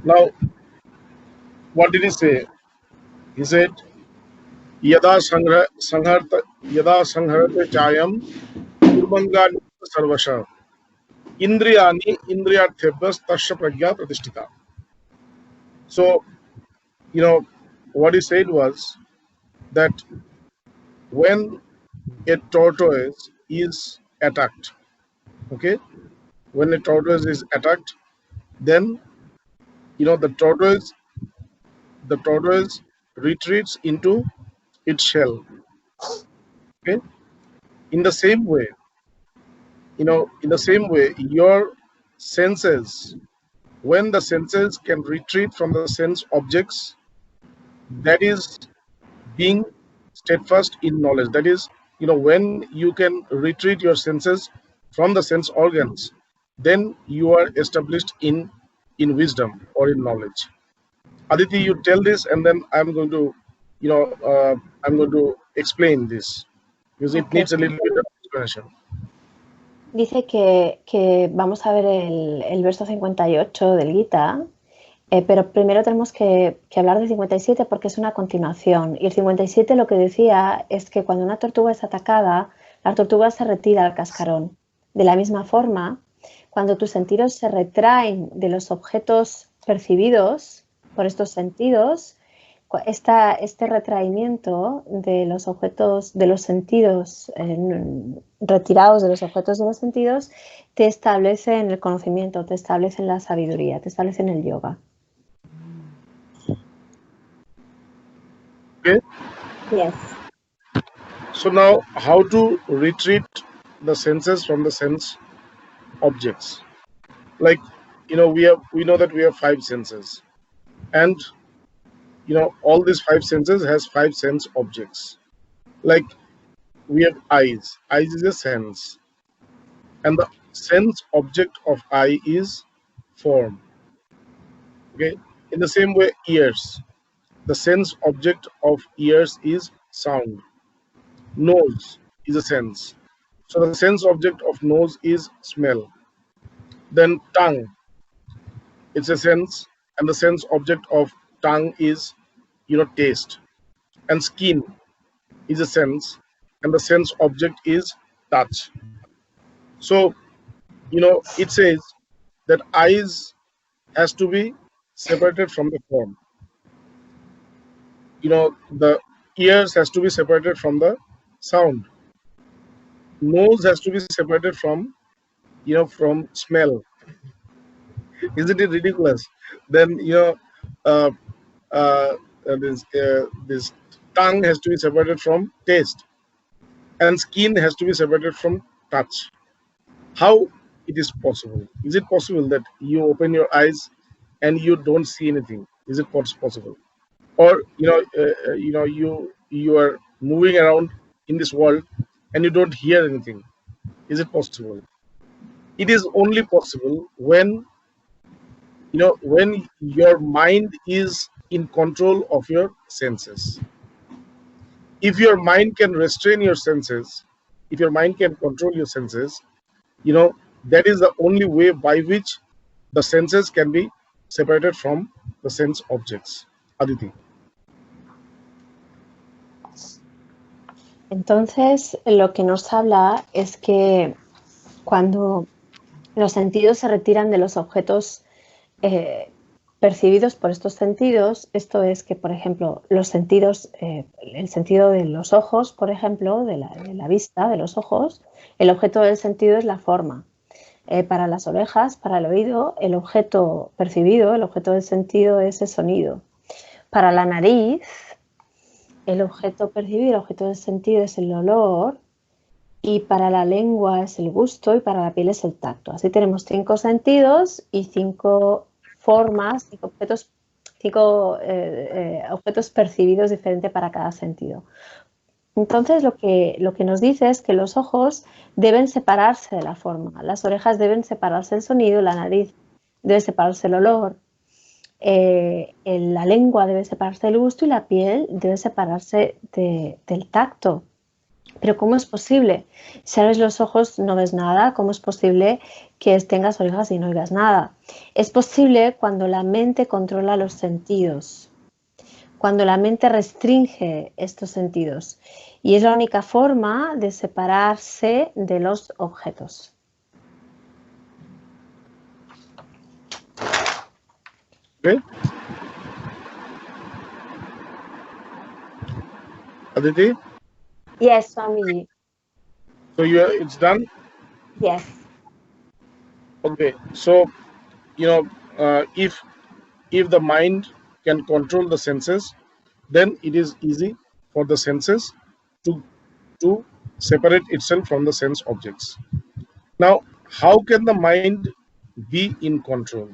Now, what did he say? He said, Yada sangharate chayam kurmangani sarvasha indriyani indriyarthebhyas tasya pragya pratishtita. So, what he said was that when a tortoise is attacked, okay, when a tortoise is attacked, then the tortoise retreats into its shell. Okay, in the same way, your senses, when the senses can retreat from the sense objects, that is being steadfast in knowledge. That is, when you can retreat your senses from the sense organs, then you are established in wisdom or in knowledge. Aditi, you tell this, and then I'm going to explain this because it needs a little bit of explanation. Dice que vamos a ver el verso 58 del Gita, pero primero tenemos que hablar del 57 porque es una continuación. Y el 57 lo que decía es que cuando una tortuga es atacada, la tortuga se retira al cascarón. De la misma forma, cuando tus sentidos se retraen de los objetos percibidos por estos sentidos, este retraimiento de los objetos, de los sentidos, retirados de los objetos de los sentidos, te establece en el conocimiento, te establece en la sabiduría, te establece en el yoga. Okay? Yes. So now, how to retreat the senses from the sense objects? Like, we know that we have 5 senses, and all these 5 senses has 5 sense objects. Like, we have eyes. Eyes is a sense, and the sense object of eye is form. Okay. In the same way, ears. The sense object of ears is sound. Nose is a sense. So the sense object of nose is smell. Then tongue, it's a sense, and the sense object of tongue is, taste. And skin is a sense, and the sense object is touch. So, it says that eyes has to be separated from the form. The ears has to be separated from the sound. Nose has to be separated from smell. Isn't it ridiculous? Then this tongue has to be separated from taste, and skin has to be separated from touch. How it is possible? Is it possible that you open your eyes and you don't see anything? Is it possible? Or you are moving around in this world and you don't hear anything? Is it possible? It is only possible when your mind is in control of your senses. If your mind can restrain your senses, if your mind can control your senses, that is the only way by which the senses can be separated from the sense objects. Aditi. Entonces, lo que nos habla es que cuando los sentidos se retiran de los objetos percibidos por estos sentidos, esto es que, por ejemplo, los sentidos, el sentido de los ojos, por ejemplo, de la vista, de los ojos, el objeto del sentido es la forma. Para las orejas, para el oído, el objeto percibido, el objeto del sentido es el sonido. Para la nariz, el objeto percibido, el objeto del sentido es el olor, y para la lengua es el gusto y para la piel es el tacto. Así tenemos 5 sentidos y 5 formas, 5 objetos percibidos diferentes para cada sentido. Entonces lo que nos dice es que los ojos deben separarse de la forma, las orejas deben separarse del sonido, la nariz debe separarse del olor, la lengua debe separarse del gusto y la piel debe separarse del tacto. Pero ¿cómo es posible? Si abres los ojos no ves nada, ¿cómo es posible que tengas orejas y no oigas nada? Es posible cuando la mente controla los sentidos, cuando la mente restringe estos sentidos. Y es la única forma de separarse de los objetos. Okay? Aditi? Yes, Swami. So it's done? Yes. Okay. So, if the mind can control the senses, then it is easy for the senses to separate itself from the sense objects. Now, how can the mind be in control?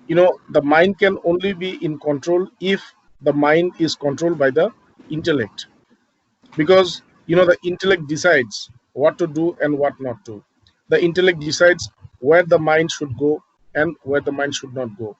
The mind can only be in control if the mind is controlled by the intellect, because the intellect decides what to do and what not to. The intellect decides where the mind should go and where the mind should not go.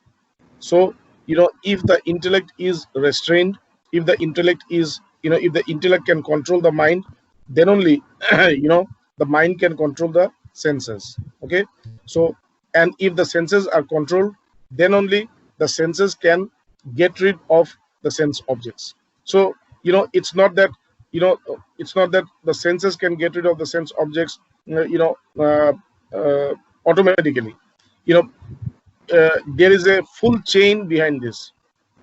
So if the intellect is restrained, if the intellect is if the intellect can control the mind, then only the mind can control the senses. Okay, so, and if the senses are controlled, then only the senses can get rid of the sense objects. So it's not that it's not that the senses can get rid of the sense objects automatically. There is a full chain behind this.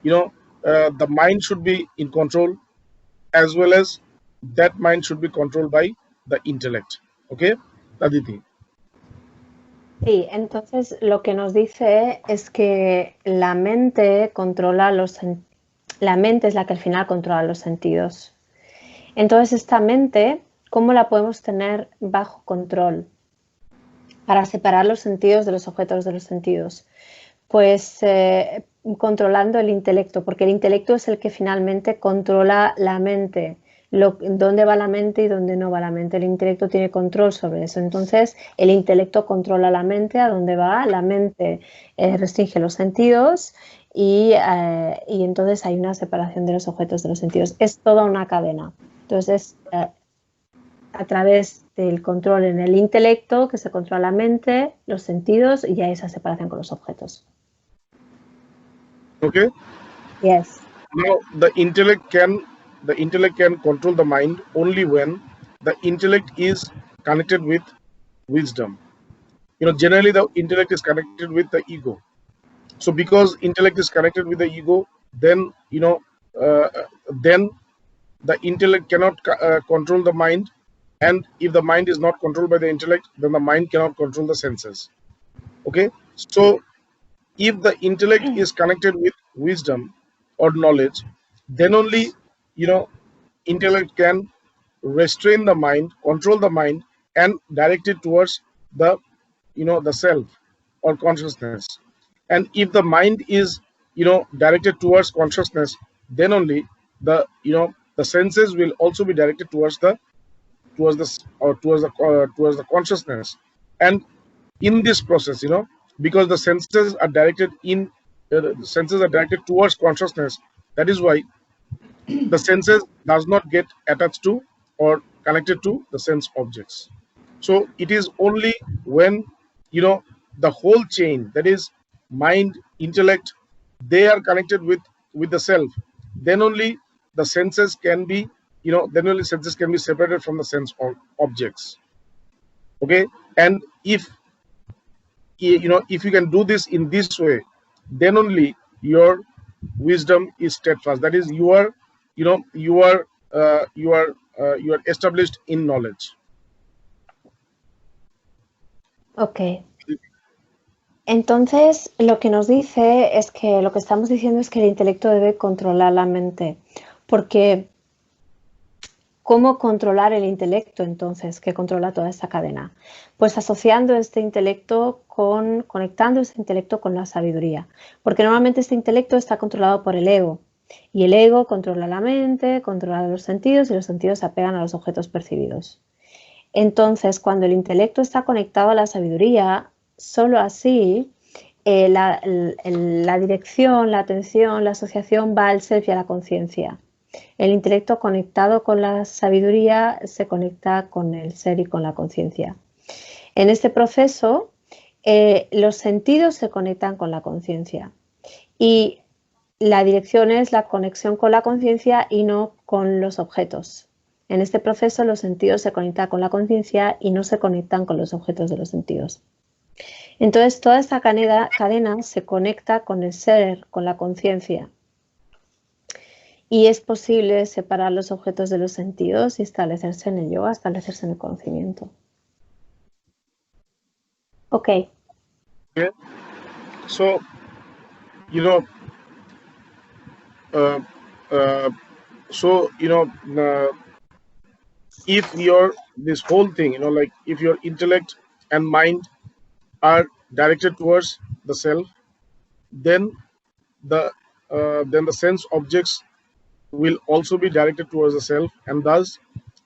The mind should be in control, as well as that mind should be controlled by the intellect. Okay, Aditi? Sí, entonces lo que nos dice es que la mente controla la mente es la que al final controla los sentidos. Entonces esta mente, ¿cómo la podemos tener bajo control para separar los sentidos de los objetos de los sentidos? Pues controlando el intelecto, porque el intelecto es el que finalmente controla la mente, dónde va la mente y dónde no va la mente. El intelecto tiene control sobre eso. Entonces, el intelecto controla la mente, a dónde va, la mente restringe los sentidos y entonces hay una separación de los objetos de los sentidos. Es toda una cadena. Entonces, a través del control en el intelecto, que se controla la mente, los sentidos y hay esa separación con los objetos. Okay. Yes. Now the intellect can control the mind only when the intellect is connected with wisdom. Generally the intellect is connected with the ego. So because intellect is connected with the ego, then then the intellect cannot control the mind, and if the mind is not controlled by the intellect, then the mind cannot control the senses. Okay, so if the intellect is connected with wisdom or knowledge, then only intellect can restrain the mind, control the mind, and direct it towards the the self or consciousness. And if the mind is directed towards consciousness, then only the the senses will also be directed towards the consciousness. And in this process, because the senses are directed towards consciousness, that is why the senses does not get attached to or connected to the sense objects. So it is only when the whole chain, that is mind, intellect, they are connected with the self, then only the senses can be then only senses can be separated from the sense objects. Okay, and if if you can do this in this way, then only your wisdom is steadfast. That is, you are established in knowledge. Ok. Entonces, lo que nos dice es que lo que estamos diciendo es que el intelecto debe controlar la mente. Porque, ¿cómo controlar el intelecto entonces, que controla toda esta cadena? Pues asociando este intelecto conectando este intelecto con la sabiduría. Porque normalmente este intelecto está controlado por el ego. Y el ego controla la mente, controla los sentidos y los sentidos se apegan a los objetos percibidos. Entonces, cuando el intelecto está conectado a la sabiduría, solo así la dirección, la atención, la asociación va al self y a la conciencia. El intelecto conectado con la sabiduría se conecta con el ser y con la conciencia. En este proceso, los sentidos se conectan con la conciencia y la dirección es la conexión con la conciencia y no con los objetos. En este proceso los sentidos se conectan con la conciencia y no se conectan con los objetos de los sentidos. Entonces toda esta cadena se conecta con el ser, con la conciencia. Y es posible separar los objetos de los sentidos y establecerse en el yoga, establecerse en el conocimiento. Okay. Okay. So, you know, if this whole thing, like if your intellect and mind are directed towards the self, then the sense objects will also be directed towards the self, and thus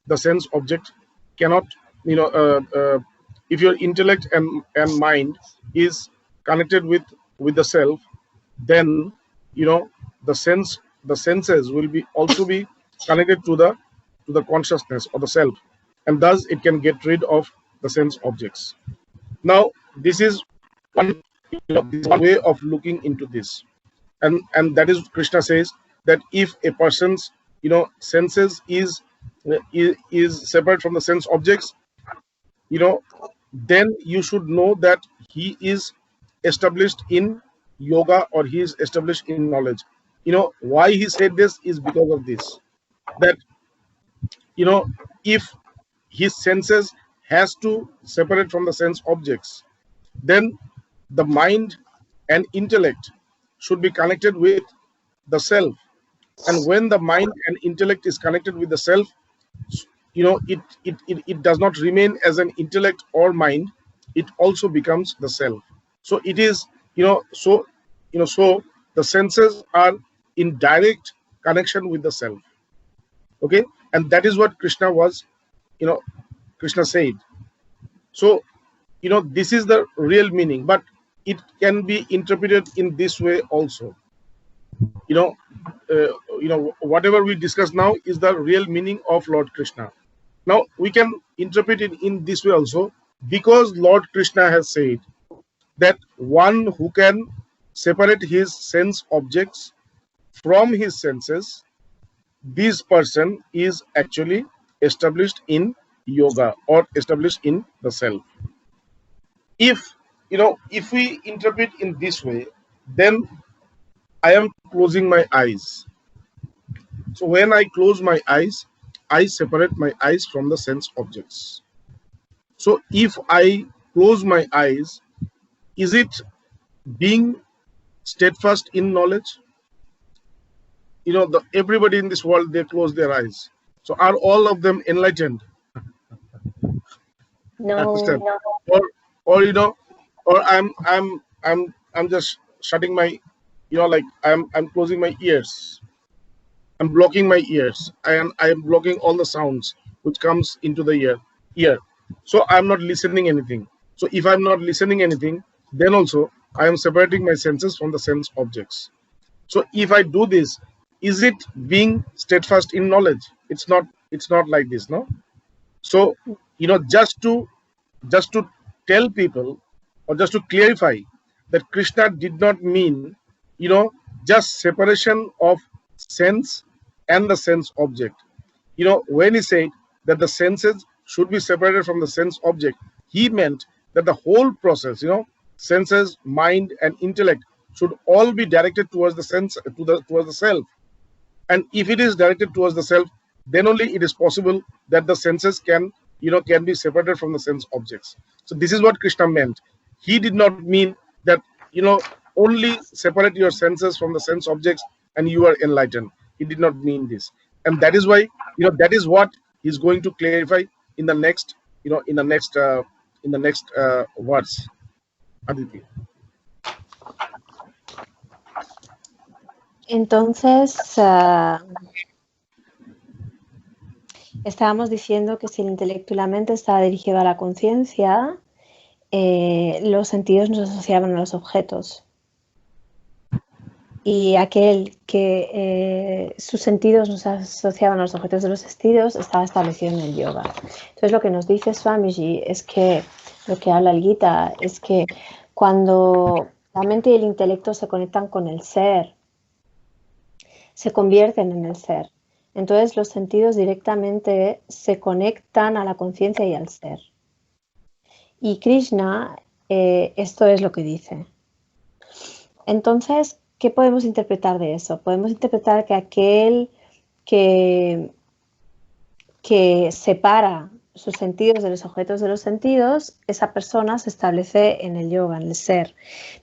the sense object cannot, if your intellect and mind is connected with the self, then the senses will be also be connected to the consciousness or the self, and thus it can get rid of the sense objects. Now this is one way of looking into this, and that is Krishna says that if a person's senses is separate from the sense objects, then you should know that he is established in yoga or he is established in knowledge. Why he said this is because of this, that if his senses has to separate from the sense objects, then the mind and intellect should be connected with the self. And when the mind and intellect is connected with the self, it does not remain as an intellect or mind, it also becomes the self. So it is, so the senses are in direct connection with the self. Okay, and that is what Krishna was, Krishna said. So this is the real meaning, but it can be interpreted in this way also. Whatever we discuss now is the real meaning of Lord Krishna. Now we can interpret it in this way also, because Lord Krishna has said that one who can separate his sense objects from his senses, this person is actually established in yoga or established in the self. If we interpret in this way, then I am closing my eyes. So when I close my eyes, I separate my eyes from the sense objects. So if I close my eyes, is it being steadfast in knowledge? Everybody in this world, they close their eyes. So are all of them enlightened? No. Understand? Or I'm just shutting my, like I'm closing my ears. I'm blocking my ears, and I am blocking all the sounds which comes into the ear. So I'm not listening anything. So if I'm not listening anything, then also I am separating my senses from the sense objects. So if I do this, is it being steadfast in knowledge? It's not like this, no? So just to tell people, or just to clarify, that Krishna did not mean just separation of sense and the sense object. When he said that the senses should be separated from the sense object, he meant that the whole process, senses, mind and intellect should all be directed towards the sense, towards the self. And if it is directed towards the self, then only it is possible that the senses can be separated from the sense objects. So this is what Krishna meant. He did not mean that only separate your senses from the sense objects and you are enlightened. He did not mean this, and that is why that is what he's going to clarify in the next verse. Aditi. Entonces, estábamos diciendo que si el intelecto y la mente estaban dirigidos a la conciencia, los sentidos nos asociaban a los objetos. y aquel que sus sentidos no se asociaban a los objetos de los sentidos estaba establecido en el yoga. Entonces lo que nos dice Swamiji es que, lo que habla el Gita, es que cuando la mente y el intelecto se conectan con el ser, se convierten en el ser. Entonces los sentidos directamente se conectan a la conciencia y al ser. Y Krishna, esto es lo que dice. Entonces, ¿qué podemos interpretar de eso? Podemos interpretar que aquel que separa sus sentidos de los objetos de los sentidos, esa persona se establece en el yoga, en el ser.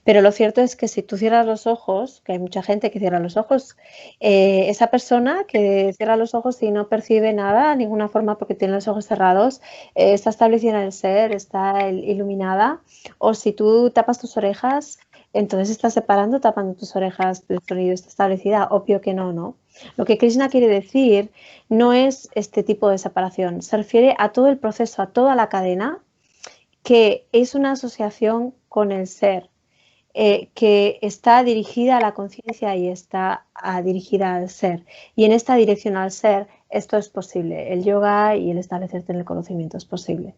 Pero lo cierto es que si tú cierras los ojos, que hay mucha gente que cierra los ojos, esa persona que cierra los ojos y no percibe nada, de ninguna forma porque tiene los ojos cerrados, está establecida en el ser, está iluminada. O si tú tapas tus orejas, entonces estás separando, tapando tus orejas del sonido, está establecida. Obvio que no, ¿no? Lo que Krishna quiere decir no es este tipo de separación, se refiere a todo el proceso, a toda la cadena, que es una asociación con el ser, que está dirigida a la conciencia y está dirigida al ser. Y en esta dirección al ser, esto es posible. El yoga y el establecerte en el conocimiento es posible.